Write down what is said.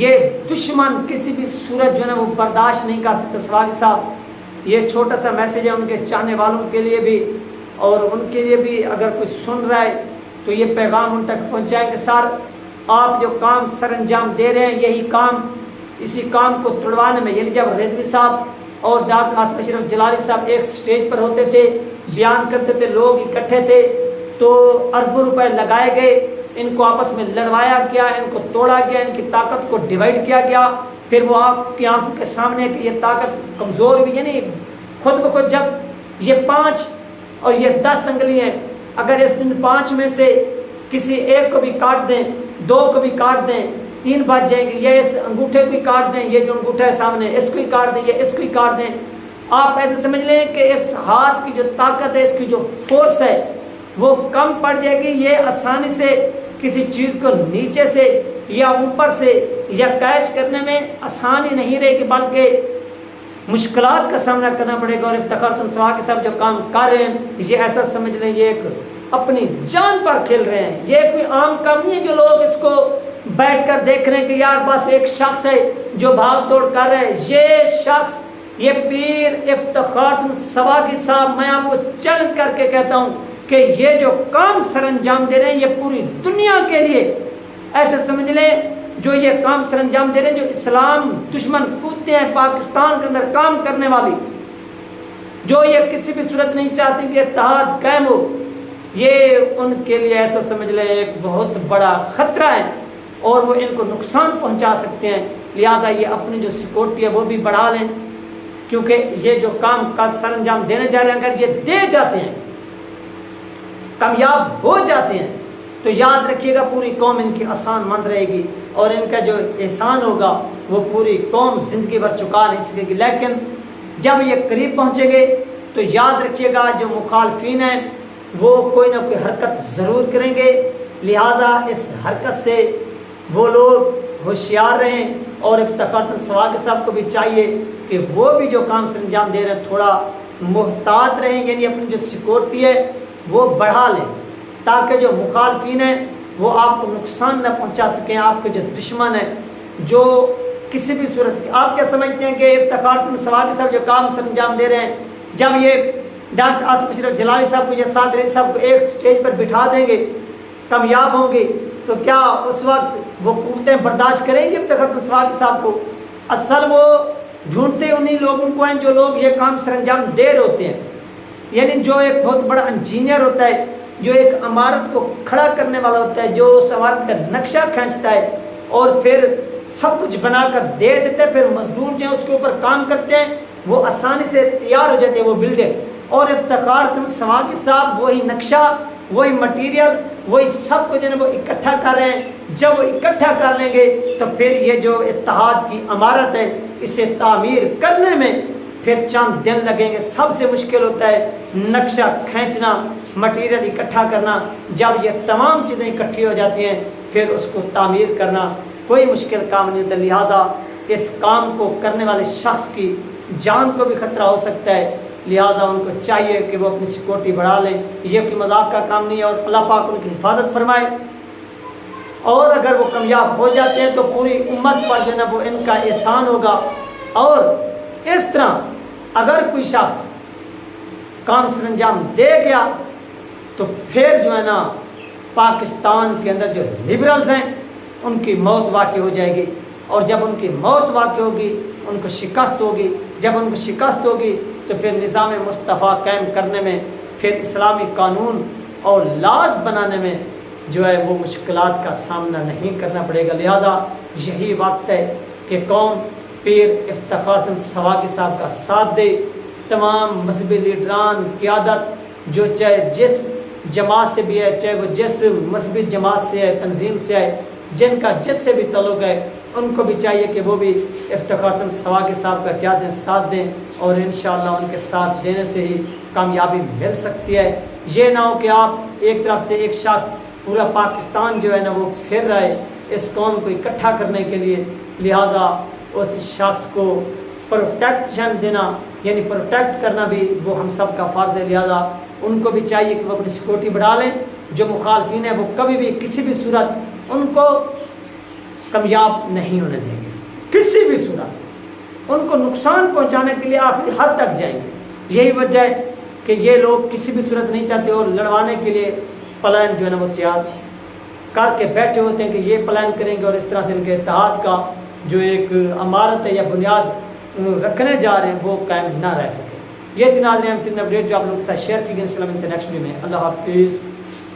یہ دشمن کسی بھی صورت جو ہے نا وہ برداشت نہیں کر سکتے۔ سواگی صاحب یہ چھوٹا سا میسیج ہے ان کے چاہنے والوں کے لیے بھی، اور ان کے لیے بھی اگر کوئی سن رہا ہے تو یہ پیغام ان تک پہنچائیں کہ سر آپ جو کام سر انجام دے رہے ہیں یہی کام، اسی کام کو توڑوانے میں، یعنی جب رضوی صاحب اور ڈاکٹر آصف اشرف جلالی صاحب ایک سٹیج پر ہوتے تھے، بیان کرتے تھے، لوگ اکٹھے تھے، تو اربوں روپے لگائے گئے، ان کو آپس میں لڑوایا گیا، ان کو توڑا گیا، ان کی طاقت کو ڈیوائیڈ کیا گیا، پھر وہ آپ کی آنکھوں کے سامنے کہ یہ طاقت کمزور ہوئی، یعنی خود بخود جب یہ 5 اور یہ 10 انگلی ہیں، اگر اس ان 5 میں سے کسی ایک کو بھی کاٹ دیں، 2 کو بھی کاٹ دیں، 3 بچ جائیں گے، یہ اس انگوٹھے کو ہی کاٹ دیں، یہ جو انگوٹھا ہے سامنے اس کو ہی کاٹ دیں، یہ اس کو ہی کاٹ دیں، آپ ایسے سمجھ لیں کہ اس ہاتھ کی جو طاقت ہے، اس کی جو فورس ہے وہ کم پڑ جائے گی، یہ آسانی سے کسی چیز کو نیچے سے یا اوپر سے یا کیچ کرنے میں آسانی نہیں رہے گی، بلکہ مشکلات کا سامنا کرنا پڑے گا۔ اور افتخار حسن سواگی صاحب جو کام کر رہے ہیں یہ ایسا سمجھ لیں یہ ایک اپنی جان پر کھیل رہے ہیں، یہ کوئی عام کام نہیں ہے جو لوگ اس کو بیٹھ کر دیکھ رہے ہیں کہ یار بس ایک شخص ہے جو بھاگ توڑ کر رہے ہیں۔ یہ شخص، یہ پیر افتخار حسن سواگی صاحب، میں آپ کو چیلنج کر کے کہتا ہوں کہ یہ جو کام سر انجام دے رہے ہیں یہ پوری دنیا کے لیے، ایسے سمجھ لیں جو یہ کام سر انجام دے رہے ہیں، جو اسلام دشمن قوتیں ہیں پاکستان کے اندر کام کرنے والی، جو یہ کسی بھی صورت نہیں چاہتی کہ اتحاد قائم ہو، یہ ان کے لیے ایسا سمجھ لیں ایک بہت بڑا خطرہ ہے اور وہ ان کو نقصان پہنچا سکتے ہیں۔ لہذا یہ اپنی جو سیکورٹی ہے وہ بھی بڑھا لیں، کیونکہ یہ جو کام کل سر انجام دینے جا رہے ہیں اگر یہ دے جاتے ہیں، کامیاب ہو جاتے ہیں، تو یاد رکھیے گا پوری قوم ان کی آسان مند رہے گی اور ان کا جو احسان ہوگا وہ پوری قوم زندگی بھر چکا نہیں سکے گی۔ لیکن جب یہ قریب پہنچیں گے تو یاد رکھیے گا جو مخالفین ہیں وہ کوئی نہ کوئی حرکت ضرور کریں گے، لہٰذا اس حرکت سے وہ لوگ ہوشیار رہیں، اور افتخار حسن سواگی صاحب کو بھی چاہیے کہ وہ بھی جو کام سر انجام دے رہے ہیں تھوڑا محتاط رہیں، یعنی اپنی جو سیکورٹی ہے وہ بڑھا لیں تاکہ جو مخالفین ہیں وہ آپ کو نقصان نہ پہنچا سکیں۔ آپ کے جو دشمن ہیں جو کسی بھی صورت، آپ کیا سمجھتے ہیں کہ افتخار حسن سواگی صاحب جو کام سر انجام دے رہے ہیں، جب یہ ڈاکٹر آصف اشرف جلالی صاحب کو یا سعد رضوی صاحب کو ایک سٹیج پر بٹھا دیں گے، کامیاب ہوں گے، تو کیا اس وقت وہ قوتیں برداشت کریں گے افتخار حسن سواگی صاحب کو؟ اصل وہ ڈھونڈتے انہی لوگوں کو ہیں جو لوگ یہ کام سر انجام دے رہے ہوتے ہیں، یعنی جو ایک بہت بڑا انجینئر ہوتا ہے، جو ایک عمارت کو کھڑا کرنے والا ہوتا ہے، جو اس عمارت کا نقشہ کھینچتا ہے اور پھر سب کچھ بنا کر دے دیتے ہیں، پھر مزدور جو ہیں اس کے اوپر کام کرتے ہیں، وہ آسانی سے تیار ہو جاتے ہیں وہ بلڈنگ۔ اور افتخار حسن سواگی صاحب وہی نقشہ، وہی مٹیریل، وہی سب کو جو ہے وہ اکٹھا کر رہے ہیں۔ جب وہ اکٹھا کر لیں گے تو پھر یہ جو اتحاد کی عمارت ہے اسے تعمیر کرنے میں پھر چند دن لگیں گے۔ سب سے مشکل ہوتا ہے نقشہ کھینچنا، مٹیریل اکٹھا کرنا، جب یہ تمام چیزیں اکٹھی ہو جاتی ہیں پھر اس کو تعمیر کرنا کوئی مشکل کام نہیں ہوتا۔ لہٰذا اس کام کو کرنے والے شخص کی جان کو بھی خطرہ ہو سکتا ہے، لہٰذا ان کو چاہیے کہ وہ اپنی سیکورٹی بڑھا لیں، یہ کوئی مذاق کا کام نہیں ہے، اور اللہ پاک ان کی حفاظت فرمائے۔ اور اگر وہ کامیاب ہو جاتے ہیں تو پوری امت پر جو ہے نا وہ ان کا احسان ہوگا۔ اور اس طرح اگر کوئی شخص کام سر انجام دے گیا تو پھر جو ہے نا پاکستان کے اندر جو لبرلز ہیں ان کی موت واقع ہو جائے گی، اور جب ان کی موت واقع ہوگی ان کو شکست ہوگی، جب ان کو شکست ہوگی تو پھر نظام مصطفیٰ قائم کرنے میں، پھر اسلامی قانون اور لاز بنانے میں جو ہے وہ مشکلات کا سامنا نہیں کرنا پڑے گا۔ لہذا یہی وقت ہے کہ قوم پیر افتخار حسن سواگی صاحب کا ساتھ دے، تمام مذہبی لیڈران، قیادت جو چاہے جس جماعت سے بھی ہے، چاہے وہ جس مذہبی جماعت سے ہے، تنظیم سے ہے، جن کا جس سے بھی تعلق ہے، ان کو بھی چاہیے کہ وہ بھی افتخار حسن سواگی صاحب کا کیا دیں، ساتھ دیں، اور انشاءاللہ ان کے ساتھ دینے سے ہی کامیابی مل سکتی ہے۔ یہ نہ ہو کہ آپ ایک طرف سے ایک شخص پورا پاکستان جو ہے نا وہ پھر رہا ہے اس قوم کو اکٹھا کرنے کے لیے، لہٰذا اس شخص کو پروٹیکشن دینا، یعنی پروٹیکٹ کرنا بھی وہ ہم سب کا فرض ہے۔ لہٰذا ان کو بھی چاہیے کہ وہ اپنی سیکورٹی بڑھا لیں، جو مخالفین ہیں وہ کبھی بھی کسی بھی صورت ان کو کامیاب نہیں ہونے دیں گے کسی بھی صورت، ان کو نقصان پہنچانے کے لیے آخری حد تک جائیں گے۔ یہی وجہ ہے کہ یہ لوگ کسی بھی صورت نہیں چاہتے اور لڑوانے کے لیے پلان جو ہے نا وہ تیار کر کے بیٹھے ہوتے ہیں کہ یہ پلان کریں گے اور اس طرح سے ان کے اتحاد کا جو ایک عمارت ہے یا بنیاد رکھنے جا رہے ہیں وہ قائم نہ رہ سکے۔ یہ تین ناظرین، تین اپڈیٹ جو آپ لوگوں کے ساتھ شیئر کی گئی۔ نیکسٹ ویڈیو میں اللہ حافظ۔